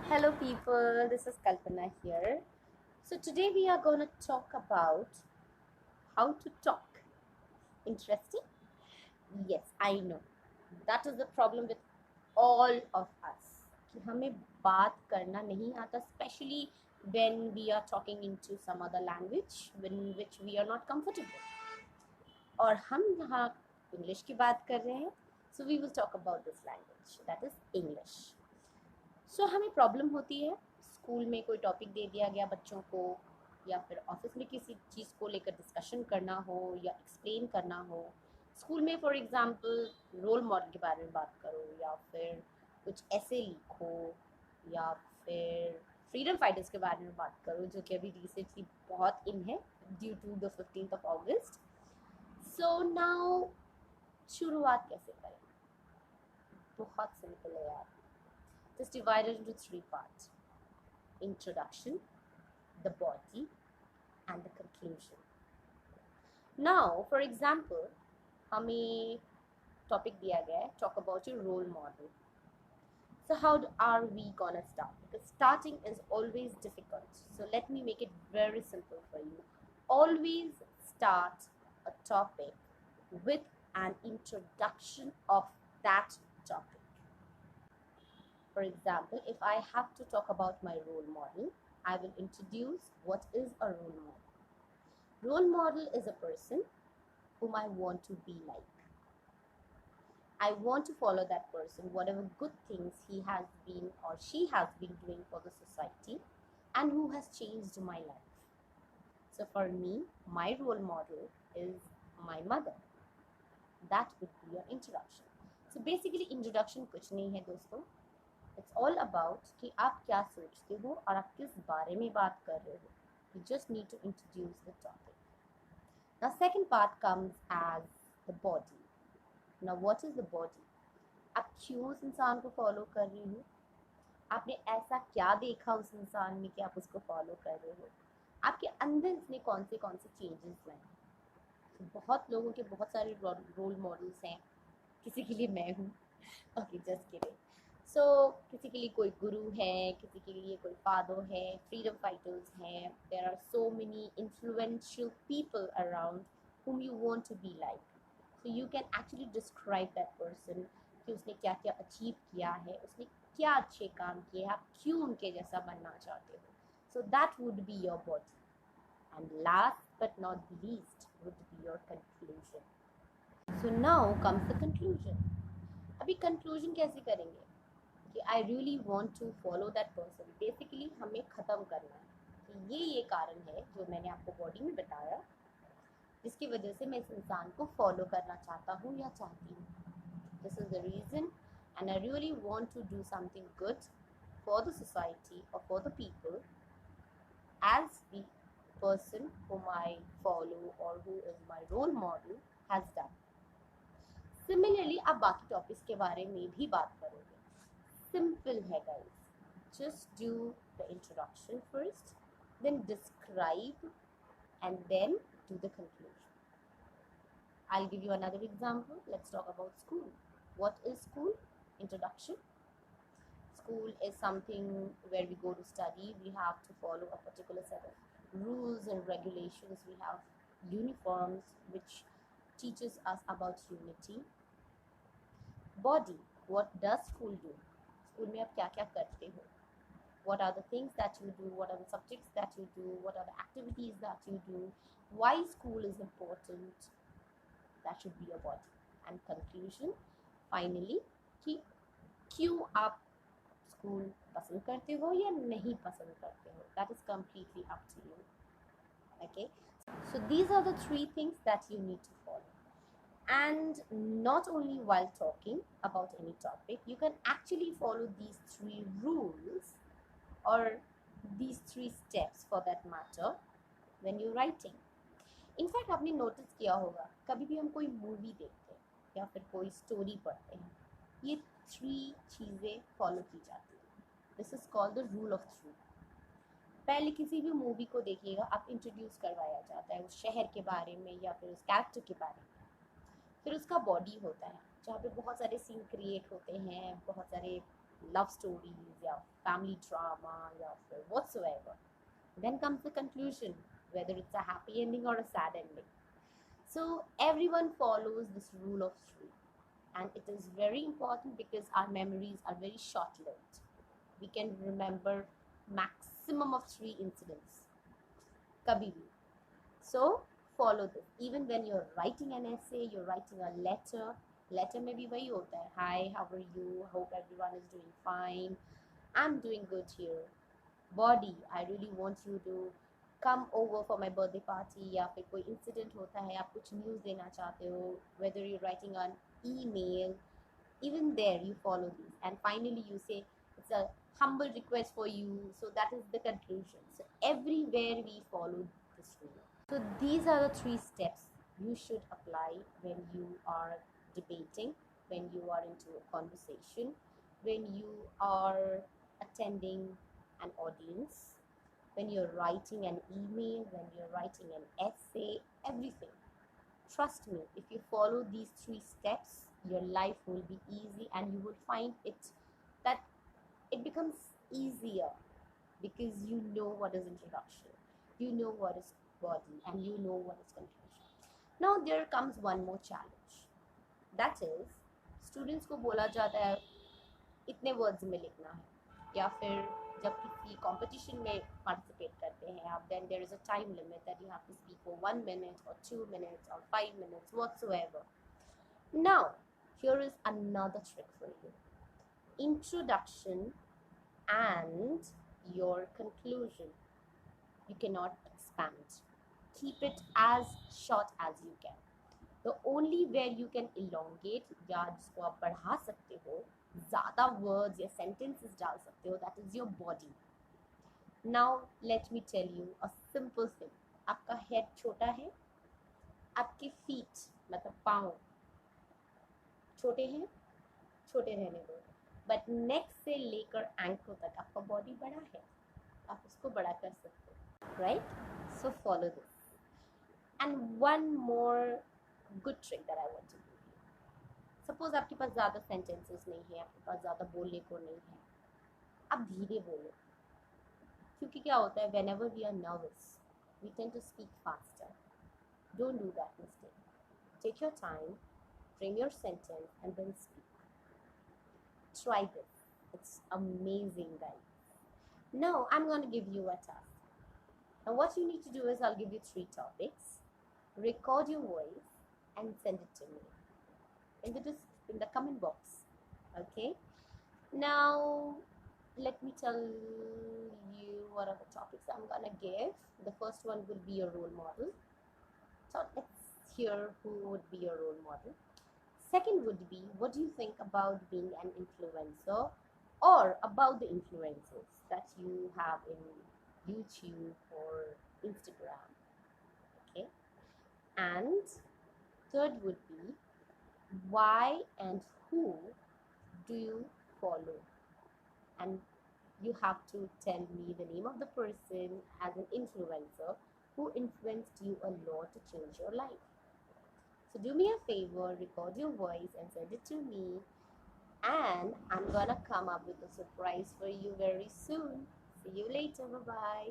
Hello, people. This is Kalpana here. So, today we are going to talk about how to talk. Interesting? Yes, I know. That is the problem with all of us. कि हमें बात करना नहीं आता, especially when we are talking into some other language in which we are not comfortable. और हम यहाँ English की बात कर रहे हैं. So, we will talk about this language, that is English. हमें प्रॉब्लम होती है स्कूल में कोई टॉपिक दे दिया गया बच्चों को या फिर ऑफिस में किसी चीज़ को लेकर डिस्कशन करना हो या एक्सप्लेन करना हो. स्कूल में फॉर एग्जांपल रोल मॉडल के बारे में बात करो या फिर कुछ ऐसे लिखो या फिर फ्रीडम फाइटर्स के बारे में बात करो जो कि अभी रिसेंटली बहुत इन है due to the 15th of August. So now शुरुआत कैसे करें? बहुत सिंपल है यार. Just divided into three parts: introduction, the body, and the conclusion. Now, for example, हमें topic दिया गया है, talk about your role model. So how are we gonna start? Because starting is always difficult. So let me make it very simple for you. Always start a topic with an introduction of that topic. For example, if I have to talk about my role model, I will introduce what is a role model. Role model is a person whom I want to be like. I want to follow that person, whatever good things he has been or she has been doing for the society and who has changed my life. So for me, my role model is my mother. That would be your introduction. So basically introduction कुछ नहीं है दोस्तों. It's all about कि आप क्या सोचते हो और आप किस बारे में बात कर रहे हो. You just need to introduce the topic. Now second part comes as the body. Now what is the body? आप क्यों उस इंसान को फॉलो कर रहे हो? आपने ऐसा क्या देखा उस इंसान में कि आप उसको फॉलो कर रहे हो? आपके अंदर इसने कौन से चेंजेस लाए? बहुत लोगों के बहुत सारे रोल मॉडल्स हैं. किसी के लिए मैं हूँ. Okay, just kidding. सो किसी के लिए कोई गुरु है, किसी के लिए कोई फादर है, फ्रीडम फाइटर्स हैं. There are so many influential people around whom you want to be like. So you can actually describe that person कि उसने क्या क्या अचीव किया है, उसने क्या अच्छे काम किए हैं, आप क्यों उनके जैसा बनना चाहते हो. So that would be your body. And last but not least would be your conclusion. So now comes the conclusion. अभी कंक्लूजन कैसे करेंगे कि I really want to follow that person. Basically हमें ख़त्म करना है कि ये कारण है जो मैंने आपको बॉडी में बताया जिसकी वजह से मैं इस इंसान को फॉलो करना चाहता हूँ या चाहती हूँ. This is the reason and I really want to do something good for the society और for the people as the person whom I follow or who is my role model has done. Similarly, आप बाकी topics के बारे में भी बात करोगे. Simple है guys. Just do the introduction first, then describe, and then do the conclusion. I'll give you another example. Let's talk about school. What is school? Introduction. School is something where we go to study. We have to follow a particular set of rules and regulations. We have uniforms which teaches us about unity. Body. What does school do? School में आप क्या क्या करते हो? What are the things that you do? What are the subjects that you do? What are the activities that you do? Why school is important? That should be your body. And conclusion, finally, कि क्यों आप school पसंद करते हो या नहीं पसंद करते हो. That is completely up to you. Okay, so these are the three things that you need to follow. And not only while talking about any topic, you can actually follow these three rules or these three steps for that matter when you're writing. In fact आपने notice किया होगा कभी भी हम कोई movie देखते हैं या फिर कोई स्टोरी पढ़ते हैं, ये थ्री चीज़ें फॉलो की जाती हैं. This is called the rule of three. पहले किसी भी मूवी को देखिएगा, आप इंट्रोड्यूस करवाया जाता है उस शहर के बारे में या फिर उस कैरेक्टर के बारे में. फिर उसका बॉडी होता है जहाँ पे बहुत सारे सीन क्रिएट होते हैं, बहुत सारे love stories या family drama या फिर whatsoever. Then comes the conclusion, whether it's a happy ending or a sad ending. So everyone follows this rule of three, and it is very important because our memories are very short-lived. We can remember maximum of three incidents. Kabhi bhi. So follow this. Even when you're writing an essay, you're writing a letter में भी वही होता है. Hi, how are you? Hope everyone is doing fine. I'm doing good here. Body, I really want you to come over for my birthday party, या फिर कोई incident होता है, आप कुछ news देना चाहते हो, whether you're writing an email, even there you follow these, and finally you say it's a humble request for you. So that is the conclusion. So everywhere we follow this rule. So these are the three steps you should apply when you are debating, when you are into a conversation, when you are attending an audience, when you're writing an email, when you're writing an essay, everything. Trust me, if you follow these three steps, your life will be easy, and you will find that it becomes easier because you know what is introduction, you know what is body, and you know what is conclusion. Now there comes one more challenge. That is, students को बोला जाता है इतने words में लिखना है, या फिर जब किसी कंपटीशन में पार्टिसिपेट करते हैं आप, then there is a time limit that you have to speak for 1 minute or 2 minutes or 5 minutes whatsoever. Now here is another trick for you. Introduction and your conclusion, you cannot expand. Keep it as short as you can. The only where you can elongate या जिसको आप बढ़ा सकते हो, ज़्यादा words या sentences डाल सकते हो, that is your body. Now let me tell you a simple thing. आपका head छोटा है, आपके feet मतलब पाँव छोटे हैं, छोटे रहने दो, but neck से लेकर ankle तक आपका body बड़ा है, आप उसको बड़ा कर सकते हो, right? So follow this. And one more good trick that I want to give you. Suppose आपके पास ज़्यादा sentences नहीं है, आपके पास ज़्यादा बोलने को नहीं है, आप धीरे बोलो, क्योंकि क्या होता है, whenever we are nervous, we tend to speak faster. Don't do that mistake. Take your time, frame your sentence, and then speak. Try this. It's amazing, guys. Now I'm going to give you a task. Now what you need to do is, I'll give you 3 topics. Record your voice and send it to me in the comment box. Okay, now let me tell you what are the topics I'm gonna give. The first one will be your role model, so let's hear who would be your role model. Second would be, what do you think about being an influencer, or about the influencers that you have in YouTube or Instagram. Okay, and third would be, why and who do you follow, and you have to tell me the name of the person as an influencer who influenced you a lot to change your life. So do me a favor, record your voice and send it to me, and I'm gonna come up with a surprise for you very soon. See you later. Bye bye.